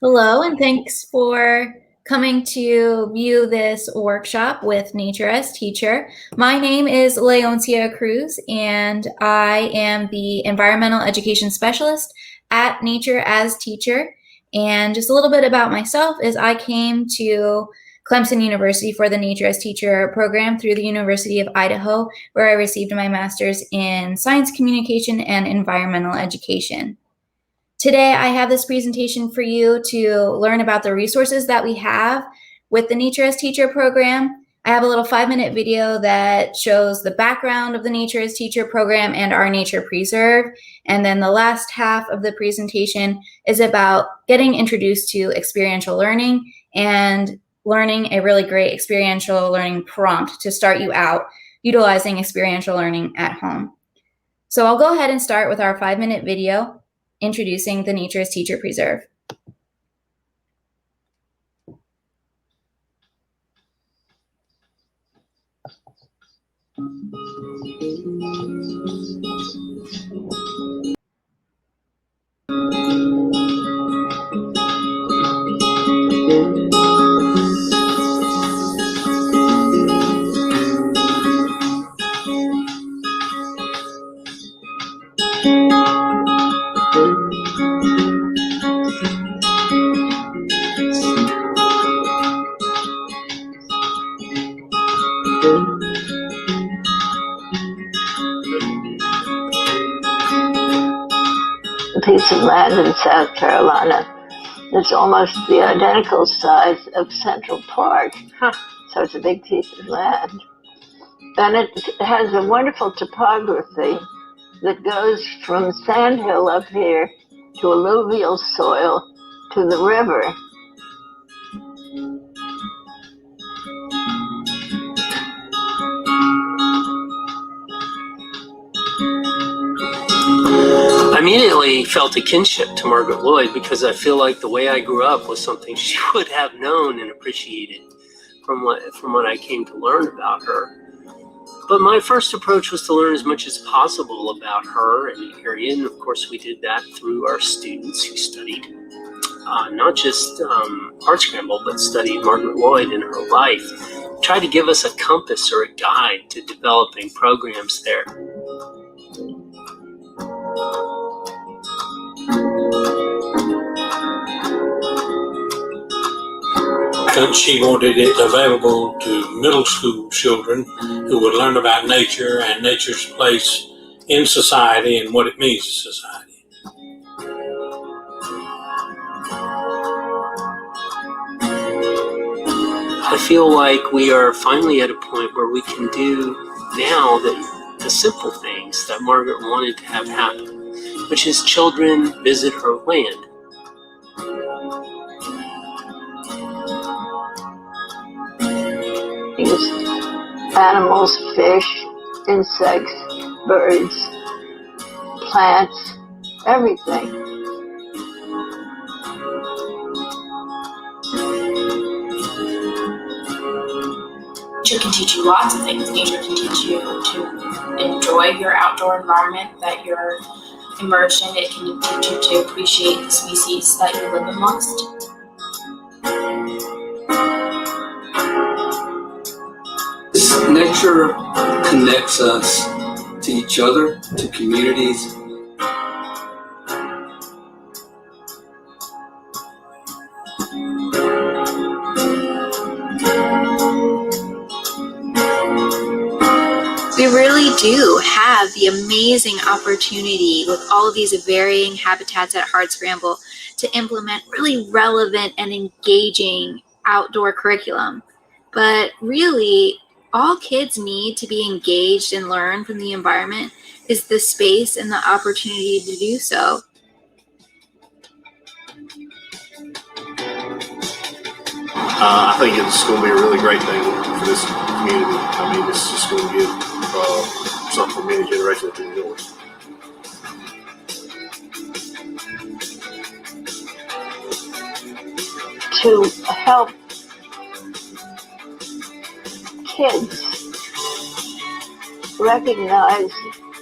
Hello, and thanks for coming to view this workshop with Nature as Teacher. My name is Leoncia Cruz, and I am the Environmental Education Specialist at Nature as Teacher. And just a little bit about myself is I came to Clemson University for the Nature as Teacher program through the University of Idaho, where I received my master's in science communication and environmental education. Today, I have this presentation for you to learn about the resources that we have with the Nature as Teacher program. I have a little 5-minute video that shows the background of the Nature as Teacher program and our nature preserve. And then the last half of the presentation is about getting introduced to experiential learning and learning a really great experiential learning prompt to start you out utilizing experiential learning at home. So I'll go ahead and start with our 5-minute video introducing the Nature as Teacher Preserve. A piece of land in South Carolina that's almost the identical size of Central Park. So it's a big piece of land. And it has a wonderful topography that goes from sandhill up here to alluvial soil to the river. I immediately felt a kinship to Margaret Lloyd because I feel like the way I grew up was something she would have known and appreciated from what I came to learn about her. But my first approach was to learn as much as possible about her and the area, and of course we did that through our students who studied not just hardscramble, but studied Margaret Lloyd and her life, tried to give us a compass or a guide to developing programs there. She wanted it available to middle school children who would learn about nature and nature's place in society and what it means to society. I feel like we are finally at a point where we can do now the simple things that Margaret wanted to have happen, which is children visit her land. Animals, fish, insects, birds, plants, everything. Nature can teach you lots of things. Nature can teach you to enjoy your outdoor environment that you're immersed in. It can teach you to appreciate the species that you live amongst. Nature connects us to each other, to communities. We really do have the amazing opportunity with all of these varying habitats at Hardscramble to implement really relevant and engaging outdoor curriculum. But really, all kids need to be engaged and learn from the environment is the space and the opportunity to do so. I think it's going to be a really great thing for this community. I mean, it's just going to give something for many generations to enjoy. To help kids recognize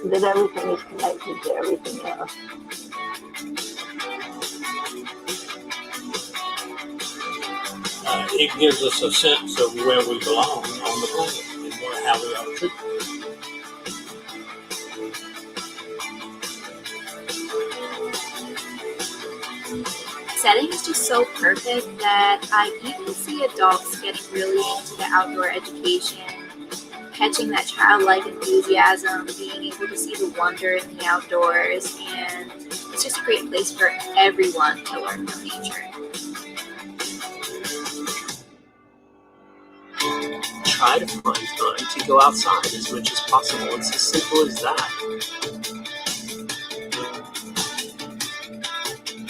that everything is connected to everything else. it gives us a sense of where we belong on the planet and how we are treated. Setting is just so perfect that I even see adults getting really into the outdoor education, catching that childlike enthusiasm, being able to see the wonder in the outdoors, and it's just a great place for everyone to learn from nature. Try to find time to go outside as much as possible. It's as simple as that.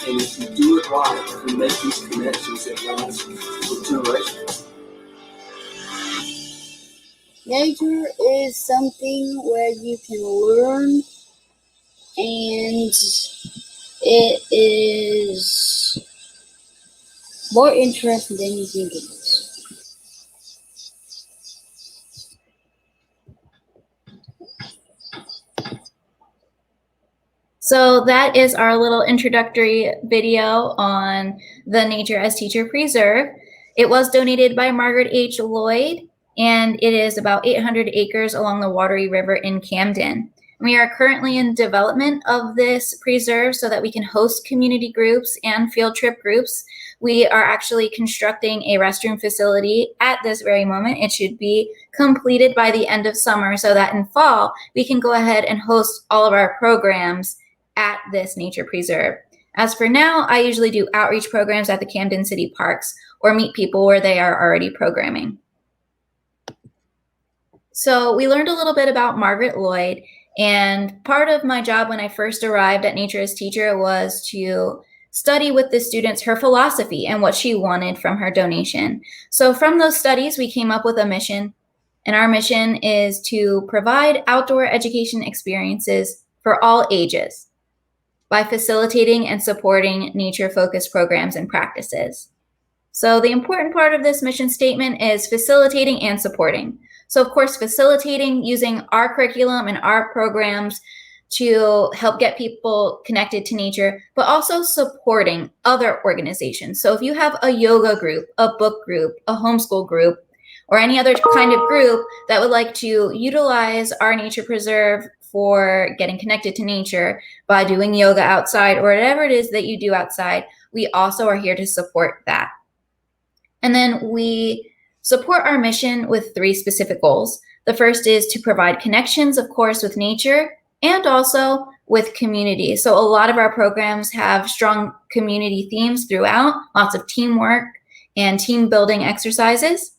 And if you do it right, you make these connections that last for generations. Nature is something where you can learn, and it is more interesting than you think it is. So that is our little introductory video on the Nature as Teacher Preserve. It was donated by Margaret H. Lloyd, and it is about 800 acres along the Wateree River in Camden. We are currently in development of this preserve so that we can host community groups and field trip groups. We are actually constructing a restroom facility at this very moment. It should be completed by the end of summer so that in fall, we can go ahead and host all of our programs at this nature preserve. As for now, I usually do outreach programs at the Camden City Parks or meet people where they are already programming. So we learned a little bit about Margaret Lloyd, and part of my job when I first arrived at Nature as Teacher was to study with the students her philosophy and what she wanted from her donation. So from those studies, we came up with a mission, and our mission is to provide outdoor education experiences for all ages by facilitating and supporting nature-focused programs and practices. So the important part of this mission statement is facilitating and supporting. So of course, facilitating using our curriculum and our programs to help get people connected to nature, but also supporting other organizations. So if you have a yoga group, a book group, a homeschool group, or any other kind of group that would like to utilize our nature preserve for getting connected to nature by doing yoga outside or whatever it is that you do outside, we also are here to support that. And then we support our mission with 3 specific goals. The first is to provide connections, of course, with nature and also with community. So a lot of our programs have strong community themes throughout, lots of teamwork and team building exercises.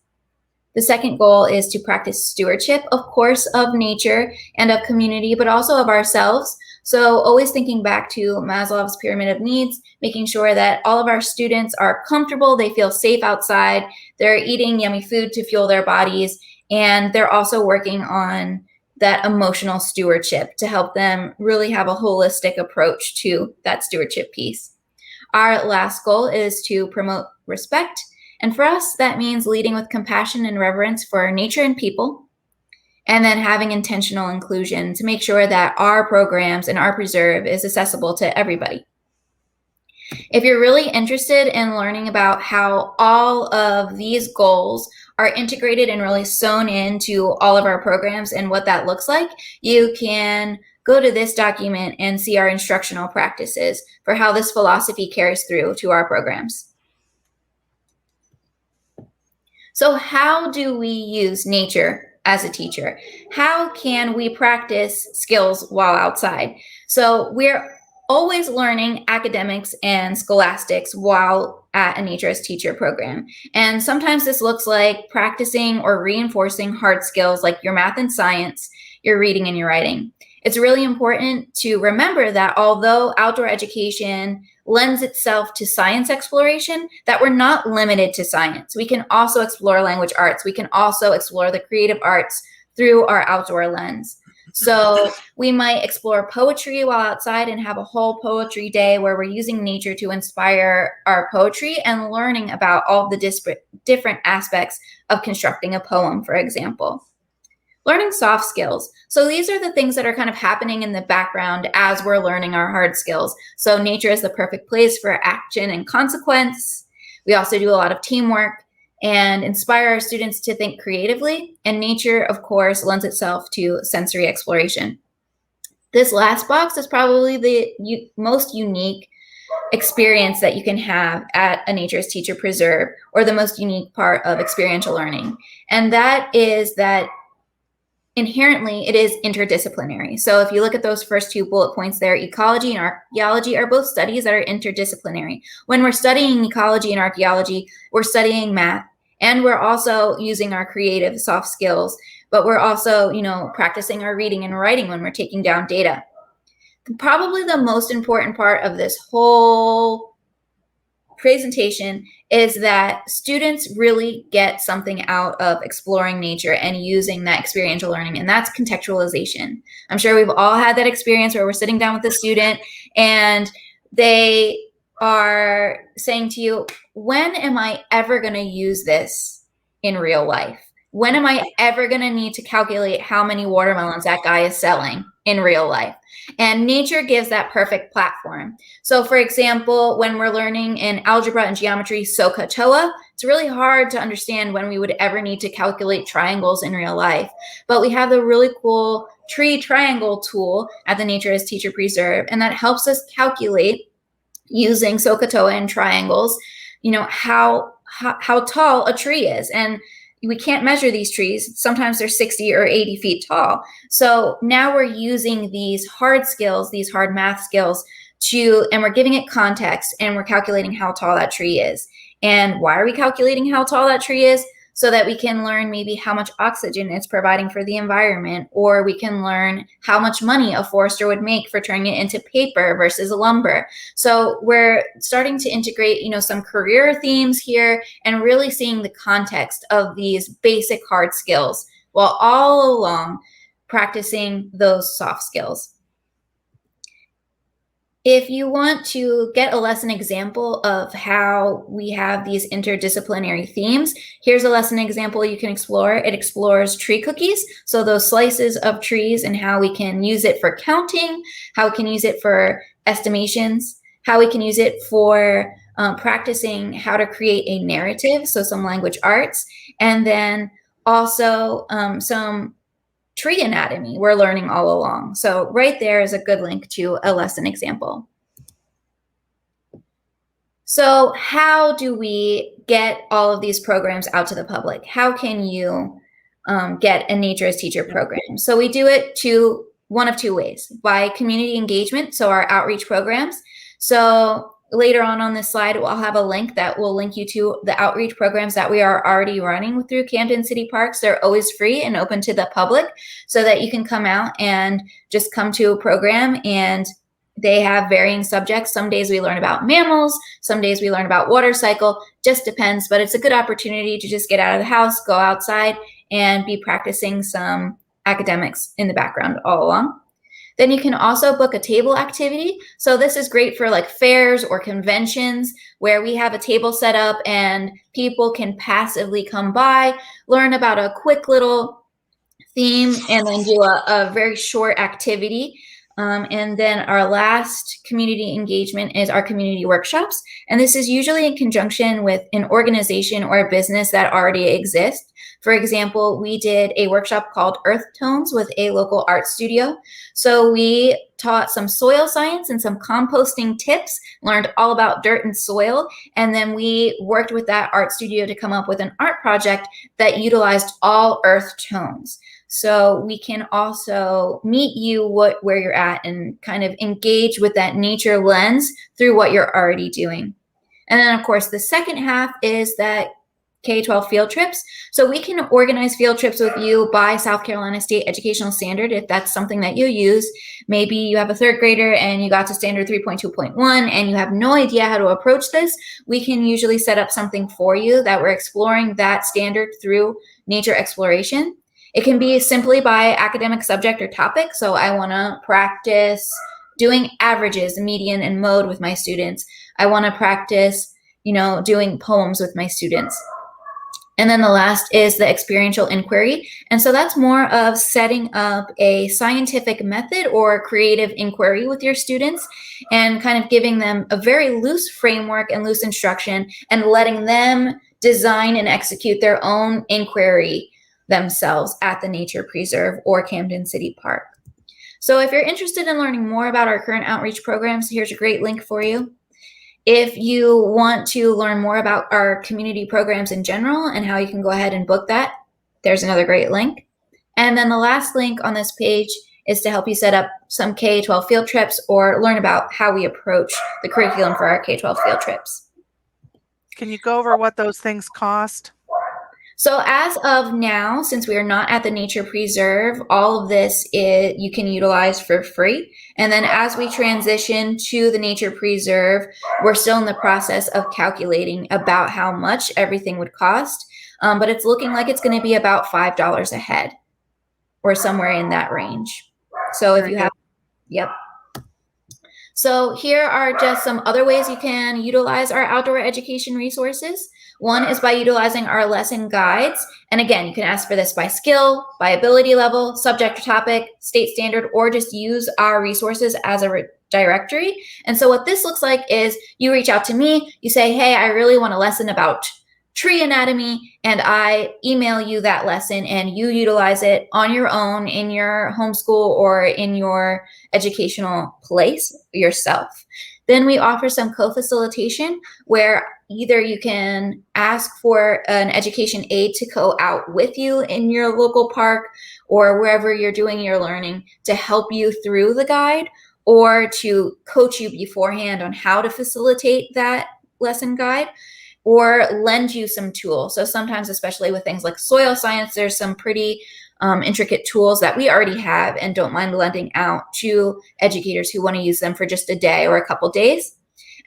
The second goal is to practice stewardship, of course, of nature and of community, but also of ourselves. So always thinking back to Maslow's pyramid of needs, making sure that all of our students are comfortable, they feel safe outside, they're eating yummy food to fuel their bodies, and they're also working on that emotional stewardship to help them really have a holistic approach to that stewardship piece. Our last goal is to promote respect. And for us, that means leading with compassion and reverence for nature and people, and then having intentional inclusion to make sure that our programs and our preserve is accessible to everybody. If you're really interested in learning about how all of these goals are integrated and really sewn into all of our programs and what that looks like, you can go to this document and see our instructional practices for how this philosophy carries through to our programs. So how do we use nature as a teacher? How can we practice skills while outside? So we're always learning academics and scholastics while at a Nature as Teacher program. And sometimes this looks like practicing or reinforcing hard skills like your math and science, your reading and your writing. It's really important to remember that although outdoor education lends itself to science exploration, that we're not limited to science. We can also explore language arts. We can also explore the creative arts through our outdoor lens. So we might explore poetry while outside and have a whole poetry day where we're using nature to inspire our poetry and learning about all the different aspects of constructing a poem, for example. Learning soft skills. So these are the things that are kind of happening in the background as we're learning our hard skills. So nature is the perfect place for action and consequence. We also do a lot of teamwork. and inspire our students to think creatively. And nature, of course, lends itself to sensory exploration. This last box is probably the most unique experience that you can have at a Nature is Teacher Preserve, or the most unique part of experiential learning. And that is that inherently it is interdisciplinary. So if you look at those first two bullet points there, ecology and archaeology are both studies that are interdisciplinary. When we're studying ecology and archaeology, we're studying math, and we're also using our creative soft skills, but we're also, practicing our reading and writing when we're taking down data. Probably the most important part of this whole presentation is that students really get something out of exploring nature and using that experiential learning, and that's contextualization. I'm sure we've all had that experience where we're sitting down with a student and they are saying to you, when am I ever going to use this in real life? When am I ever going to need to calculate how many watermelons that guy is selling in real life? And nature gives that perfect platform. So for example, when we're learning in algebra and geometry, SOHCAHTOA, it's really hard to understand when we would ever need to calculate triangles in real life. But we have the really cool tree triangle tool at the Nature is Teacher Preserve, and that helps us calculate using SOHCAHTOA and triangles, how tall a tree is. And we can't measure these trees. Sometimes they're 60 or 80 feet tall. So now we're using these hard skills, these hard math skills and we're giving it context, and we're calculating how tall that tree is. And why are we calculating how tall that tree is? So that we can learn maybe how much oxygen it's providing for the environment, or we can learn how much money a forester would make for turning it into paper versus lumber. So we're starting to integrate, some career themes here and really seeing the context of these basic hard skills while all along practicing those soft skills. If you want to get a lesson example of how we have these interdisciplinary themes, here's a lesson example you can explore. It explores tree cookies, so those slices of trees and how we can use it for counting, how we can use it for estimations, how we can use it for practicing how to create a narrative, so some language arts, and then also some tree anatomy we're learning all along. So right there is a good link to a lesson example. So how do we get all of these programs out to the public? How can you get a Nature is Teacher program? So we do it one of two ways: by community engagement, so our outreach programs. So later on this slide, I'll have a link that will link you to the outreach programs that we are already running through Camden City Parks. They're always free and open to the public, so that you can come out and just come to a program, and they have varying subjects. Some days we learn about mammals, some days we learn about water cycle, just depends, but it's a good opportunity to just get out of the house, go outside, and be practicing some academics in the background all along. Then you can also book a table activity. So this is great for like fairs or conventions where we have a table set up and people can passively come by, learn about a quick little theme, and then do a very short activity. And then our last community engagement is our community workshops. And this is usually in conjunction with an organization or a business that already exists. For example, we did a workshop called Earth Tones with a local art studio. So we taught some soil science and some composting tips, learned all about dirt and soil, and then we worked with that art studio to come up with an art project that utilized all earth tones. So we can also meet you where you're at and kind of engage with that nature lens through what you're already doing. And then, of course, the second half is that K-12 field trips. So we can organize field trips with you by South Carolina State Educational Standard if that's something that you use. Maybe you have a third grader and you got to standard 3.2.1 and you have no idea how to approach this. We can usually set up something for you that we're exploring that standard through nature exploration. It can be simply by academic subject or topic. So I want to practice doing averages, median, and mode with my students. I want to practice, doing poems with my students. And then the last is the experiential inquiry. And so that's more of setting up a scientific method or creative inquiry with your students and kind of giving them a very loose framework and loose instruction and letting them design and execute their own inquiry themselves at the nature preserve or Camden City Park. So if you're interested in learning more about our current outreach programs, here's a great link for you. If you want to learn more about our community programs in general and how you can go ahead and book that, there's another great link. And then the last link on this page is to help you set up some K-12 field trips or learn about how we approach the curriculum for our K-12 field trips. Can you go over what those things cost? So as of now, since we are not at the Nature Preserve, all of this you can utilize for free. And then as we transition to the Nature Preserve, we're still in the process of calculating about how much everything would cost. But it's looking like it's going to be about $5 a head or somewhere in that range. So if you have, yep. So here are just some other ways you can utilize our outdoor education resources. One is by utilizing our lesson guides. And again, you can ask for this by skill, by ability level, subject or topic, state standard, or just use our resources as a directory. And so what this looks like is you reach out to me, you say, hey, I really want a lesson about tree anatomy, and I email you that lesson and you utilize it on your own in your homeschool or in your educational place yourself. Then we offer some co-facilitation where either you can ask for an education aide to go out with you in your local park or wherever you're doing your learning to help you through the guide or to coach you beforehand on how to facilitate that lesson guide, or lend you some tools. So sometimes, especially with things like soil science, there's some pretty intricate tools that we already have and don't mind lending out to educators who want to use them for just a day or a couple days.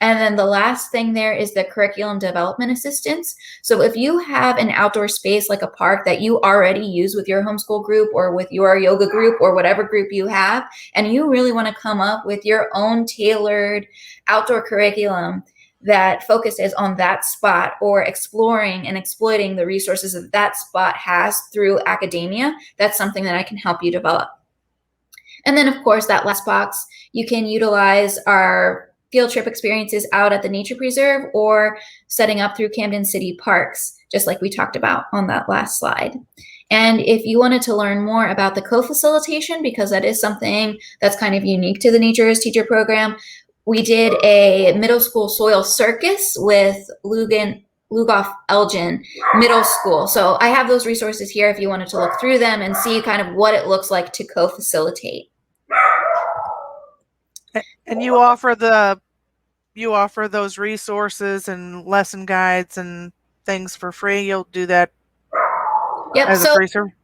And then the last thing there is the curriculum development assistance. So if you have an outdoor space like a park that you already use with your homeschool group or with your yoga group or whatever group you have, and you really want to come up with your own tailored outdoor curriculum that focuses on that spot or exploring and exploiting the resources that that spot has through academia, that's something that I can help you develop. And then, of course, that last box, you can utilize our field trip experiences out at the Nature Preserve or setting up through Camden City Parks, just like we talked about on that last slide. And if you wanted to learn more about the co-facilitation, because that is something that's kind of unique to the Nature as Teacher program, we did a middle school soil circus with Lugoff Elgin Middle School. So I have those resources here if you wanted to look through them and see kind of what it looks like to co-facilitate. And you offer those resources and lesson guides and things for free. You'll do that as a free service?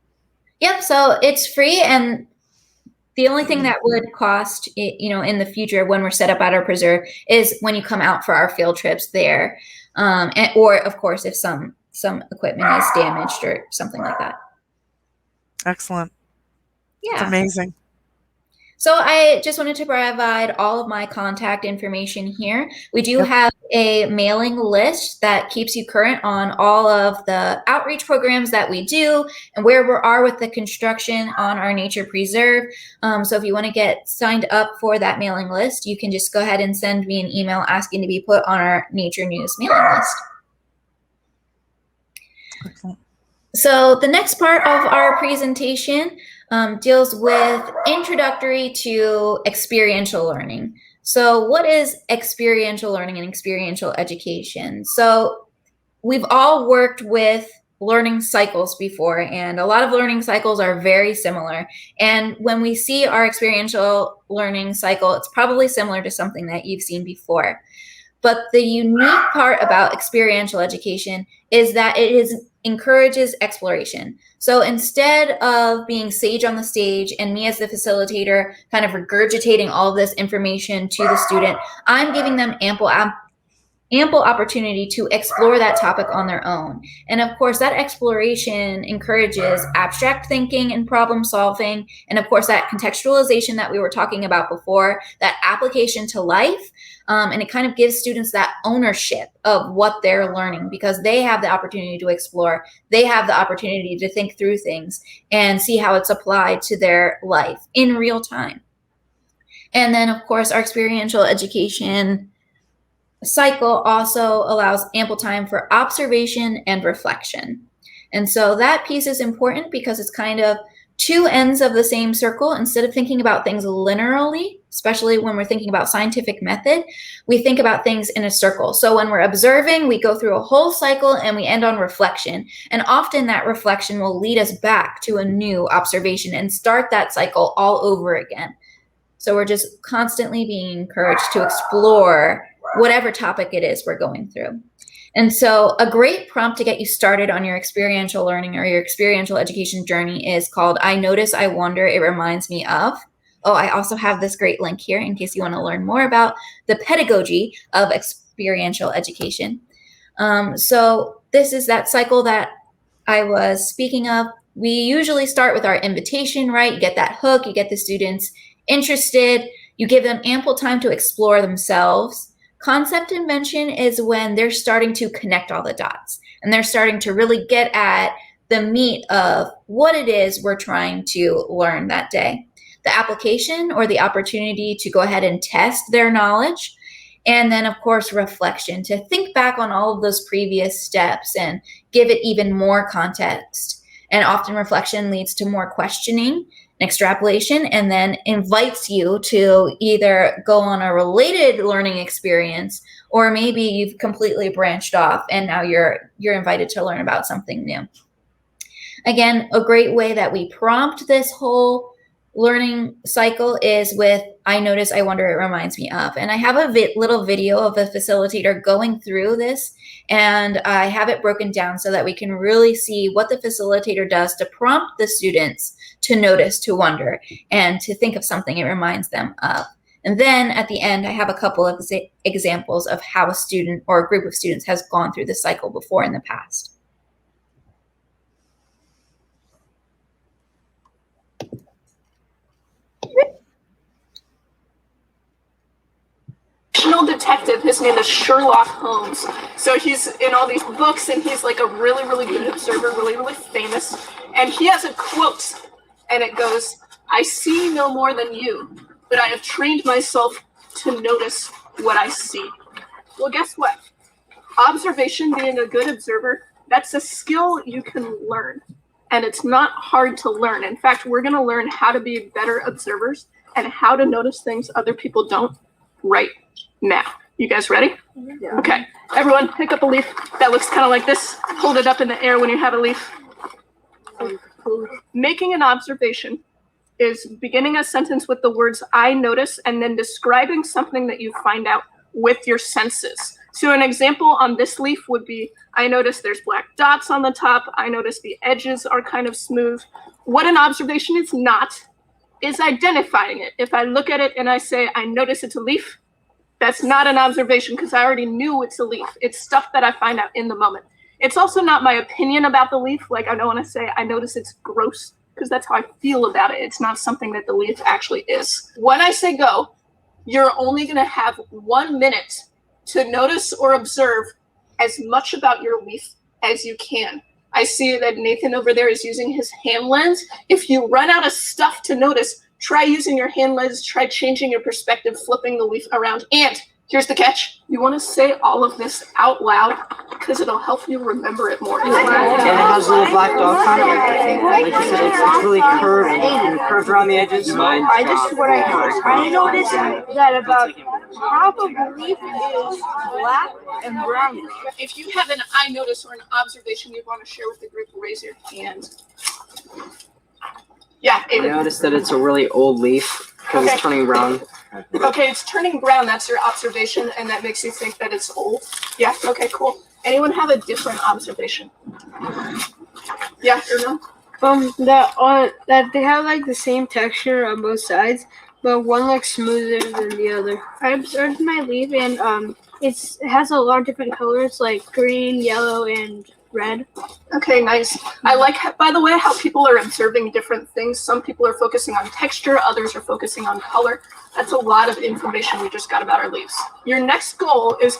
Yep. So it's free, and the only thing that would cost, in the future when we're set up at our preserve is when you come out for our field trips there, or of course if some equipment is damaged or something like that. Excellent. Yeah, it's amazing. So I just wanted to provide all of my contact information here. We do have a mailing list that keeps you current on all of the outreach programs that we do and where we are with the construction on our Nature Preserve. So if you want to get signed up for that mailing list, you can just go ahead and send me an email asking to be put on our Nature News mailing list. Excellent. So the next part of our presentation deals with introductory to experiential learning. So what is experiential learning and experiential education? So we've all worked with learning cycles before, and a lot of learning cycles are very similar. And when we see our experiential learning cycle, it's probably similar to something that you've seen before. But the unique part about experiential education is that it encourages exploration. So instead of being sage on the stage and me as the facilitator kind of regurgitating all of this information to the student, I'm giving them ample opportunity to explore that topic on their own. And of course, that exploration encourages abstract thinking and problem solving. And of course, that contextualization that we were talking about before, that application to life. And it kind of gives students that ownership of what they're learning because they have the opportunity to explore. They have the opportunity to think through things and see how it's applied to their life in real time. And then, of course, our experiential education cycle also allows ample time for observation and reflection. And so that piece is important because it's kind of two ends of the same circle. Instead of thinking about things linearly, especially when we're thinking about scientific method, we think about things in a circle. So when we're observing, we go through a whole cycle and we end on reflection. And often that reflection will lead us back to a new observation and start that cycle all over again. So we're just constantly being encouraged to explore whatever topic it is we're going through. And so a great prompt to get you started on your experiential learning or your experiential education journey is called I Notice, I Wonder, It Reminds Me Of. Oh, I also have this great link here in case you want to learn more about the pedagogy of experiential education. So this is that cycle that I was speaking of. We usually start with our invitation, right? You get that hook, you get the students interested, you give them ample time to explore themselves. Concept invention is when they're starting to connect all the dots and they're starting to really get at the meat of what it is we're trying to learn that day. The application or the opportunity to go ahead and test their knowledge. And then, of course, reflection, to think back on all of those previous steps and give it even more context. And often reflection leads to more questioning, extrapolation, and then invites you to either go on a related learning experience, or maybe you've completely branched off and now you're invited to learn about something new. Again, a great way that we prompt this whole learning cycle is with I Notice, I Wonder, It Reminds Me Of. And I have a little video of a facilitator going through this, and I have it broken down so that we can really see what the facilitator does to prompt the students to notice, to wonder, and to think of something it reminds them of. And then at the end, I have a couple of examples of how a student or a group of students has gone through this cycle before in the past. Detective. His name is Sherlock Holmes. So he's in all these books and he's like a really, really good observer, really, really famous. And he has a quote and it goes, I see no more than you, but I have trained myself to notice what I see. Well, guess what? Observation, being a good observer, that's a skill you can learn. And it's not hard to learn. In fact, we're going to learn how to be better observers and how to notice things other people don't right now. You guys ready? Yeah. Okay. Everyone, pick up a leaf that looks kind of like this. Hold it up in the air when you have a leaf. Making an observation is beginning a sentence with the words I notice and then describing something that you find out with your senses. So an example on this leaf would be, I notice there's black dots on the top. I notice the edges are kind of smooth. What an observation is not is identifying it. If I look at it and I say, I notice it's a leaf, that's not an observation because I already knew it's a leaf. It's stuff that I find out in the moment. It's also not my opinion about the leaf. Like I don't want to say, I notice it's gross because that's how I feel about it. It's not something that the leaf actually is. When I say go, you're only going to have 1 minute to notice or observe as much about your leaf as you can. I see that Nathan over there is using his hand lens. If you run out of stuff to notice, try using your hand lens, try changing your perspective, flipping the leaf around. And here's the catch. You want to say all of this out loud because it'll help you remember it more. And it has a little black dots on it. Like you said, it's really curved and curved around the edges. What I heard. I noticed that about half of the leaf is black and brown. If you have an I notice or an observation you want to share with the group, raise your hand. Yeah, I noticed that it's a really old leaf because it's turning brown. Okay, it's turning brown. That's your observation, and that makes you think that it's old. Yeah, okay, cool. Anyone have a different observation? Yeah, or no? That they have like the same texture on both sides, but one looks smoother than the other. I observed my leaf, and it has a lot of different colors, like green, yellow, and red. Okay, nice. I like, by the way, how people are observing different things. Some people are focusing on texture, others are focusing on color. That's a lot of information we just got about our leaves. Your next goal is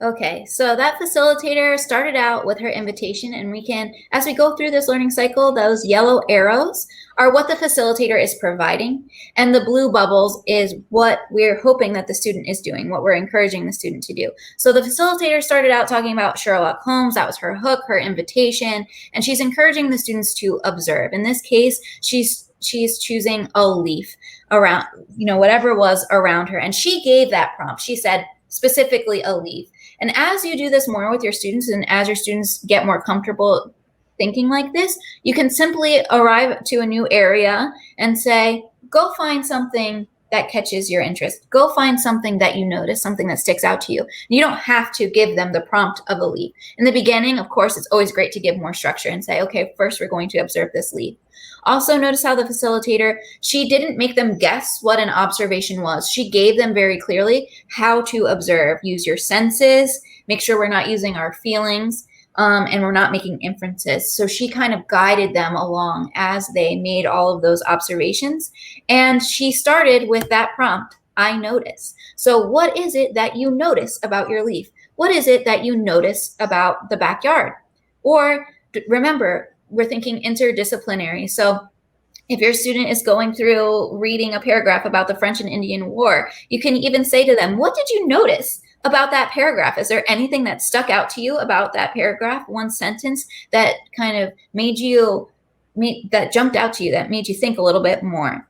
Okay, so that facilitator started out with her invitation, and we can, as we go through this learning cycle, those yellow arrows are what the facilitator is providing, and the blue bubbles is what we're hoping that the student is doing, what we're encouraging the student to do. So the facilitator started out talking about Sherlock Holmes. That was her hook, her invitation, and she's encouraging the students to observe. In this case, she's choosing a leaf around, whatever was around her, and she gave that prompt. She said specifically a leaf. And as you do this more with your students, and as your students get more comfortable thinking like this, you can simply arrive to a new area and say, go find something that catches your interest. Go find something that you notice, something that sticks out to you. You don't have to give them the prompt of a leaf. In the beginning, of course, it's always great to give more structure and say, okay, first we're going to observe this leaf. Also, notice how the facilitator, she didn't make them guess what an observation was. She gave them very clearly how to observe. Use your senses, make sure we're not using our feelings, and we're not making inferences. So she kind of guided them along as they made all of those observations. And she started with that prompt, I notice. So what is it that you notice about your leaf? What is it that you notice about the backyard? Or remember, we're thinking interdisciplinary. So if your student is going through reading a paragraph about the French and Indian War, you can even say to them, what did you notice about that paragraph? Is there anything that stuck out to you about that paragraph? One sentence that kind of that jumped out to you, that made you think a little bit more.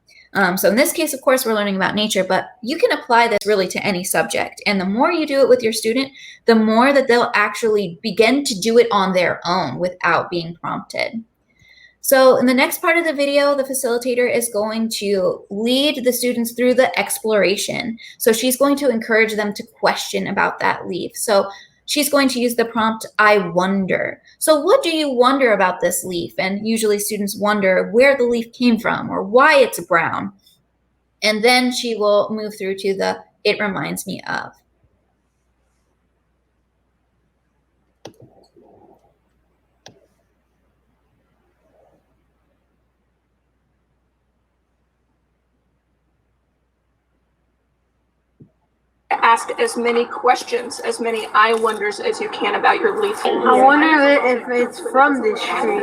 So in this case, of course, we're learning about nature, but you can apply this really to any subject. And the more you do it with your student, the more that they'll actually begin to do it on their own without being prompted. So in the next part of the video, the facilitator is going to lead the students through the exploration. So she's going to encourage them to question about that leaf. So she's going to use the prompt, I wonder. So what do you wonder about this leaf? And usually students wonder where the leaf came from or why it's brown. And then she will move through to the, it reminds me of. Ask as many questions, as many I wonders as you can about your leaf. I wonder if it's from this tree.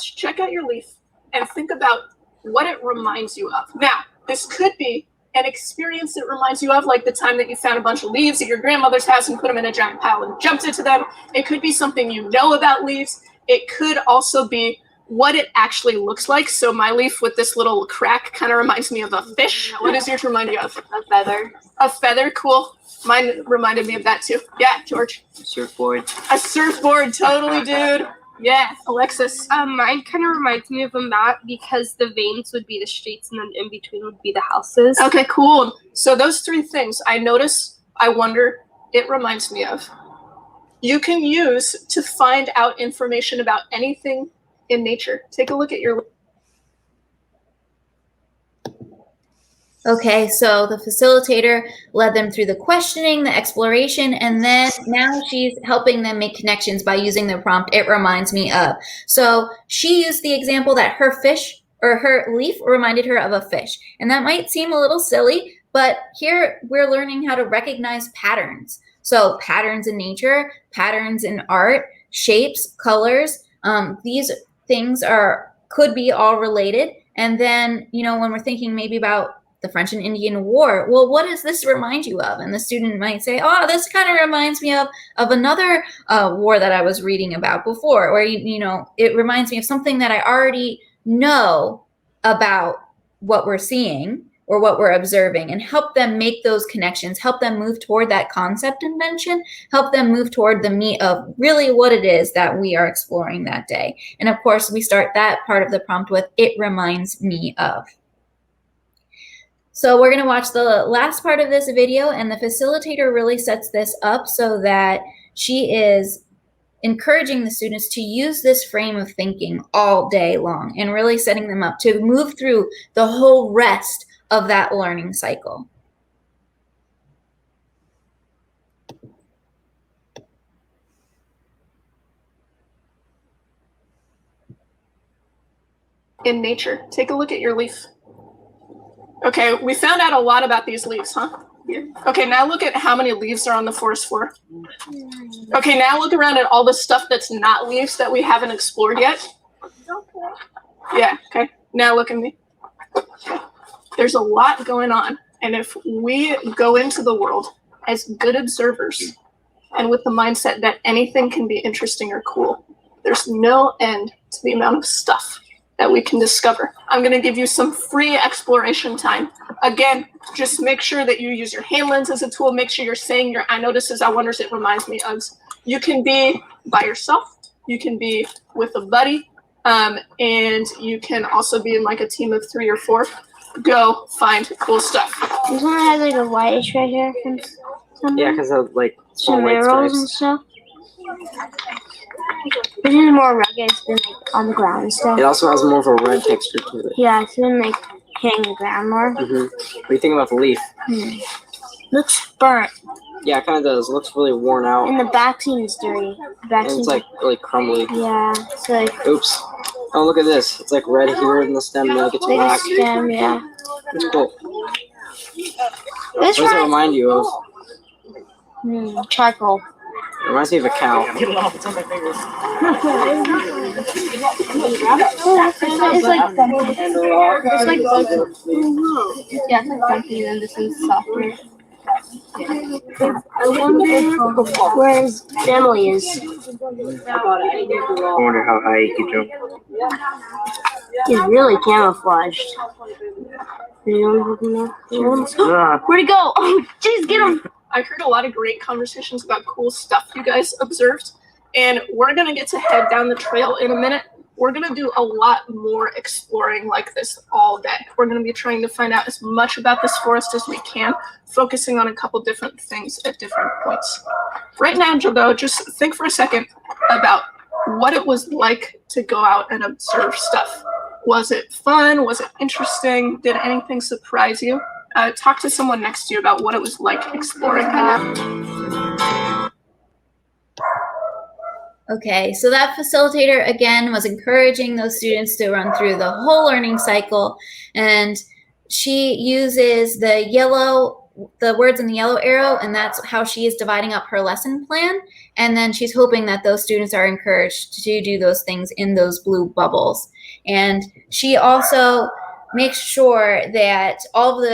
Check out your leaf and think about what it reminds you of. Now, this could be an experience that reminds you of, like the time that you found a bunch of leaves at your grandmother's house and put them in a giant pile and jumped into them. It could be something you know about leaves. It could also be what it actually looks like. So my leaf with this little crack kind of reminds me of a fish. What does yours remind you of? A feather. A feather, cool. Mine reminded me of that too. Yeah, George. Surfboard. A surfboard, totally, dude. Yeah, Alexis. Mine kind of reminds me of a map because the veins would be the streets and then in between would be the houses. Okay, cool. So those three things, I notice, I wonder, it reminds me of. You can use to find out information about anything in nature. Take a look at your. Okay, so the facilitator led them through the questioning, the exploration, and then now she's helping them make connections by using the prompt, it reminds me of. So she used the example that her fish or her leaf reminded her of a fish. And that might seem a little silly, but here we're learning how to recognize patterns. So patterns in nature, patterns in art, shapes, colors, these things could be all related. And then, when we're thinking maybe about the French and Indian War, well, what does this remind you of? And the student might say, oh, this kind of reminds me of another war that I was reading about before, or, it reminds me of something that I already know about what we're seeing or what we're observing, and help them make those connections, help them move toward that concept invention, help them move toward the meat of really what it is that we are exploring that day. And of course, we start that part of the prompt with, it reminds me of. So we're going to watch the last part of this video, and the facilitator really sets this up so that she is encouraging the students to use this frame of thinking all day long and really setting them up to move through the whole rest of that learning cycle. In nature, take a look at your leaf. Okay, we found out a lot about these leaves, huh? Yeah. Okay, now look at how many leaves are on the forest floor. Okay, now look around at all the stuff that's not leaves that we haven't explored yet. Yeah, okay. Now look at me. There's a lot going on. And if we go into the world as good observers and with the mindset that anything can be interesting or cool, there's no end to the amount of stuff that we can discover. I'm gonna give you some free exploration time. Again, just make sure that you use your hand lens as a tool. Make sure you're saying your I notices, I wonders, it reminds me of. You can be by yourself. You can be with a buddy. And you can also be in like a team of 3 or 4. Go find cool stuff. This one has like a whitish right here from somewhere. Yeah, because of like small Some white arrows and stripes. stuff. This is more rugged. It's been like on the ground and stuff. It also has more of a red texture to it. Yeah, it's been like hitting the ground more. What do you think about the leaf? Looks burnt. Yeah, it kind of does. It looks really worn out. And the back seems dirty. The back And it's like really crumbly. Yeah, it's like. Oops. Oh, look at this. It's like red here in the stem, and then it gets Big black. stem, yeah. It's cool. What does it remind you of? Charcoal. It reminds me of a cow. It's like bumpy. It's like bumpy. Yeah, it's like bumpy, and this is softer. I wonder where his family is. I wonder how high he can jump. He's really camouflaged. Where'd he go? Oh, jeez, get him! I heard a lot of great conversations about cool stuff you guys observed, and we're gonna get to head down the trail in a minute. We're gonna do a lot more exploring like this all day. We're gonna be trying to find out as much about this forest as we can, focusing on a couple different things at different points. Right now, Joe, just think for a second about what it was like to go out and observe stuff. Was it fun? Was it interesting? Did anything surprise you? Talk to someone next to you about what it was like exploring. Okay, so that facilitator again was encouraging those students to run through the whole learning cycle, and she uses the words in the yellow arrow, and that's how she is dividing up her lesson plan. And then she's hoping that those students are encouraged to do those things in those blue bubbles. And she also makes sure that all of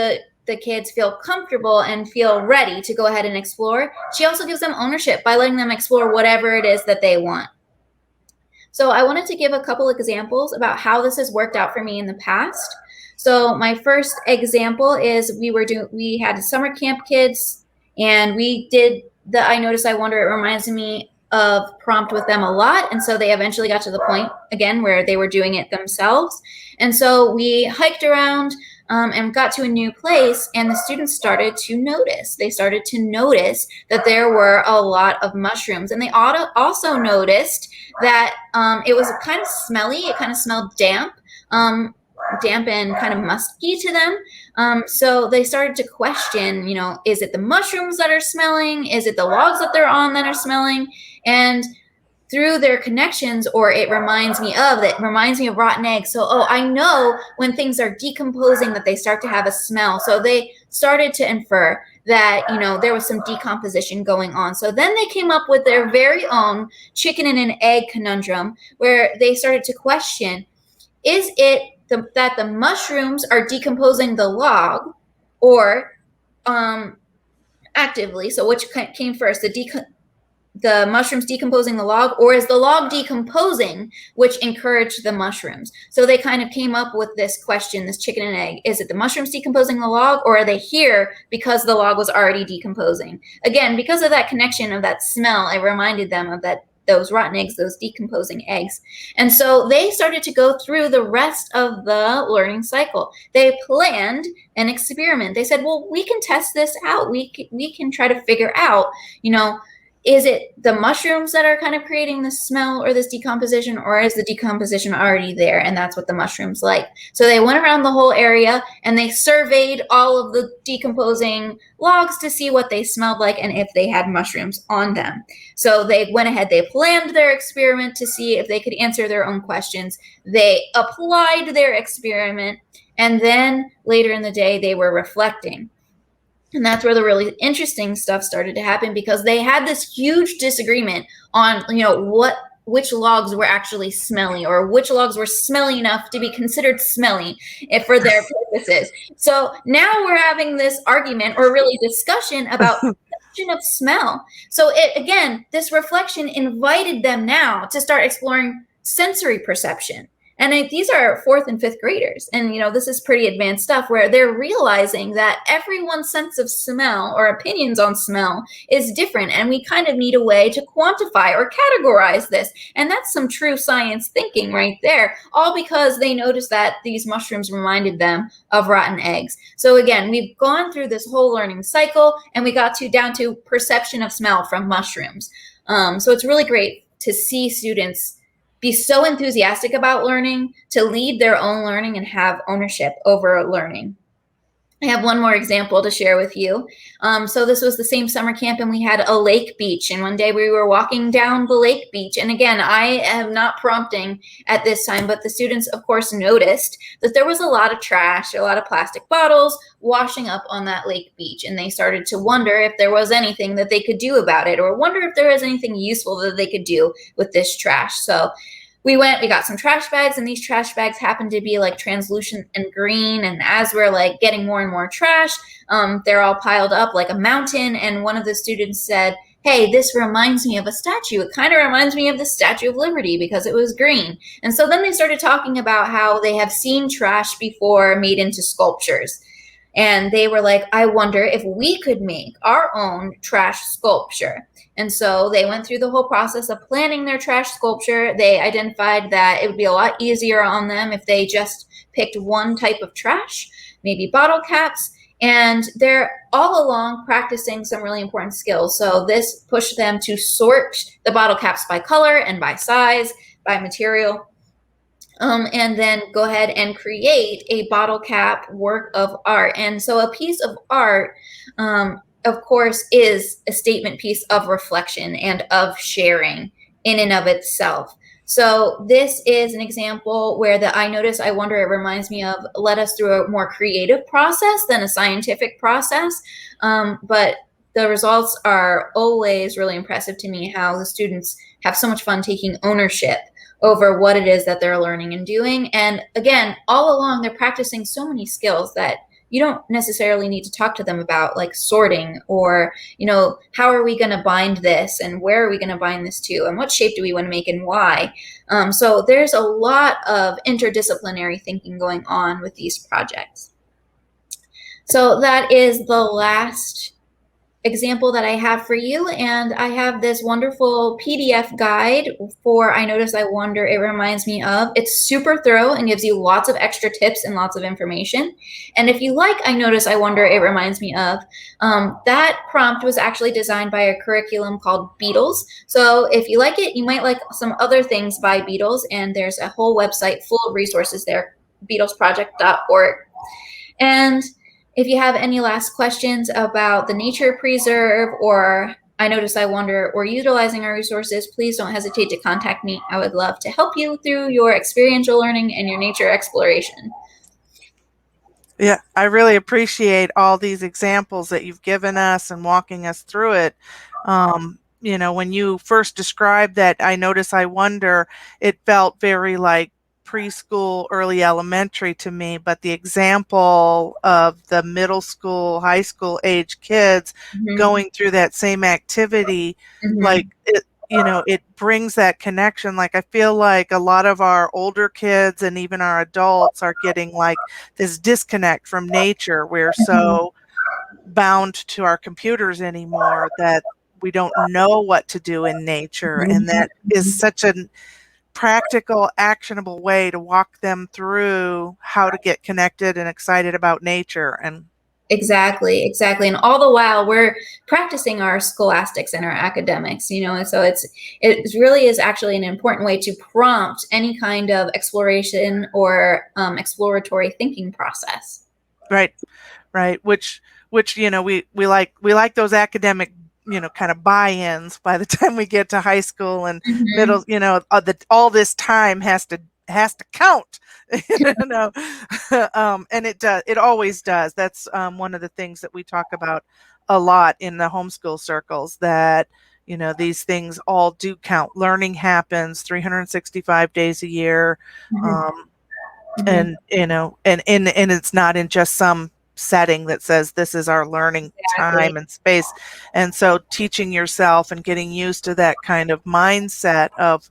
the kids feel comfortable and feel ready to go ahead and explore. She also gives them ownership by letting them explore whatever it is that they want. So I wanted to give a couple examples about how this has worked out for me in the past. So my first example is we had summer camp kids, and we did the I Notice, I Wonder, It Reminds Me of prompt with them a lot. And so they eventually got to the point again where they were doing it themselves. And so we hiked around and got to a new place, and the students started to notice. They started to notice that there were a lot of mushrooms, and they also noticed that it was kind of smelly. It kind of smelled damp and kind of musky to them. So they started to question, is it the mushrooms that are smelling? Is it the logs that they're on that are smelling? And through their connections, or it reminds me of rotten eggs. So, I know when things are decomposing that they start to have a smell. So they started to infer that, there was some decomposition going on. So then they came up with their very own chicken and an egg conundrum, where they started to question, is it that the mushrooms are decomposing the log, or actively? So which came first, the mushrooms decomposing the log, or is the log decomposing, which encouraged the mushrooms? So they kind of came up with this question, this chicken and egg. Is it the mushrooms decomposing the log, or are they here because the log was already decomposing? Again, because of that connection of that smell, it reminded them of those rotten eggs, those decomposing eggs. And so they started to go through the rest of the learning cycle. They planned an experiment. They said, well, we can test this out. We can try to figure out, is it the mushrooms that are kind of creating this smell or this decomposition, or is the decomposition already there and that's what the mushrooms like? So they went around the whole area and they surveyed all of the decomposing logs to see what they smelled like and if they had mushrooms on them. So they went ahead, they planned their experiment to see if they could answer their own questions. They applied their experiment, and then later in the day they were reflecting. And that's where the really interesting stuff started to happen, because they had this huge disagreement on, which logs were actually smelly, or which logs were smelly enough to be considered smelly if for their purposes. So now we're having this argument, or really discussion, about perception of smell. So again, this reflection invited them now to start exploring sensory perception. And these are 4th and 5th graders. And, this is pretty advanced stuff, where they're realizing that everyone's sense of smell or opinions on smell is different. And we kind of need a way to quantify or categorize this. And that's some true science thinking right there, all because they noticed that these mushrooms reminded them of rotten eggs. So again, we've gone through this whole learning cycle, and we got down to perception of smell from mushrooms. So it's really great to see students be so enthusiastic about learning, to lead their own learning and have ownership over learning. I have one more example to share with you. So this was the same summer camp, and we had a lake beach. And one day we were walking down the lake beach. And again, I am not prompting at this time, but the students, of course, noticed that there was a lot of trash, a lot of plastic bottles washing up on that lake beach. And they started to wonder if there was anything that they could do about it, or wonder if there was anything useful that they could do with this trash. So we got some trash bags, and these trash bags happened to be like translucent and green. And as we're like getting more and more trash, they're all piled up like a mountain. And one of the students said, "Hey, this reminds me of a statue. It kind of reminds me of the Statue of Liberty because it was green." And so then they started talking about how they have seen trash before made into sculptures. And they were like, "I wonder if we could make our own trash sculpture." And so they went through the whole process of planning their trash sculpture. They identified that it would be a lot easier on them if they just picked one type of trash, maybe bottle caps. And they're all along practicing some really important skills. So this pushed them to sort the bottle caps by color and by size, by material. And then go ahead and create a bottle cap work of art. And so a piece of art, of course, is a statement piece of reflection and of sharing in and of itself. So this is an example where the I notice, I wonder, it reminds me of led us through a more creative process than a scientific process. But the results are always really impressive to me, how the students have so much fun taking ownership over what it is that they're learning and doing. And again, all along, they're practicing so many skills that you don't necessarily need to talk to them about, like sorting, or, how are we going to bind this, and where are we going to bind this to, and what shape do we want to make, and why. So there's a lot of interdisciplinary thinking going on with these projects. So that is the last example that I have for you. And I have this wonderful PDF guide for I Notice, I Wonder, It Reminds Me Of. It's super thorough and gives you lots of extra tips and lots of information. And if you like I Notice, I Wonder, It Reminds Me Of, that prompt was actually designed by a curriculum called Beatles. So if you like it, you might like some other things by Beatles. And there's a whole website full of resources there, beatlesproject.org. And if you have any last questions about the Nature Preserve, or I Notice, I Wonder, or utilizing our resources, please don't hesitate to contact me. I would love to help you through your experiential learning and your nature exploration. Yeah, I really appreciate all these examples that you've given us and walking us through it. When you first described that I Notice, I Wonder, it felt very like preschool, early elementary to me, but the example of the middle school, high school age kids going through that same activity, like it brings that connection. Like I feel like a lot of our older kids and even our adults are getting like this disconnect from nature. We're so bound to our computers anymore that we don't know what to do in nature, and that is such a practical, actionable way to walk them through how to get connected and excited about nature. And Exactly. And all the while we're practicing our scholastics and our academics, and so it really is actually an important way to prompt any kind of exploration or exploratory thinking process. Right. Which we like those academic kind of buy-ins by the time we get to high school and middle, all this time has to has to count. You know, and it always does. That's one of the things that we talk about a lot in the homeschool circles, that you know, these things all do count. Learning happens 365 days a year. And you know, and it's not in just some setting that says this is our learning time and space. And so teaching yourself and getting used to that kind of mindset of,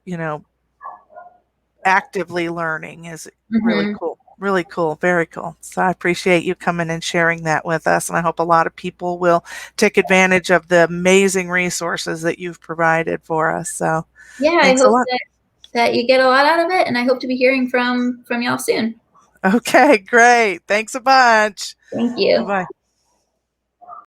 you know, actively learning is really cool. Really cool. Very cool. So I appreciate you coming and sharing that with us. And I hope a lot of people will take advantage of the amazing resources that you've provided for us. So yeah, thanks I a hope lot. that you get a lot out of it, and I hope to be hearing from y'all soon. Okay, great. Thanks a bunch. Thank you. Bye-bye.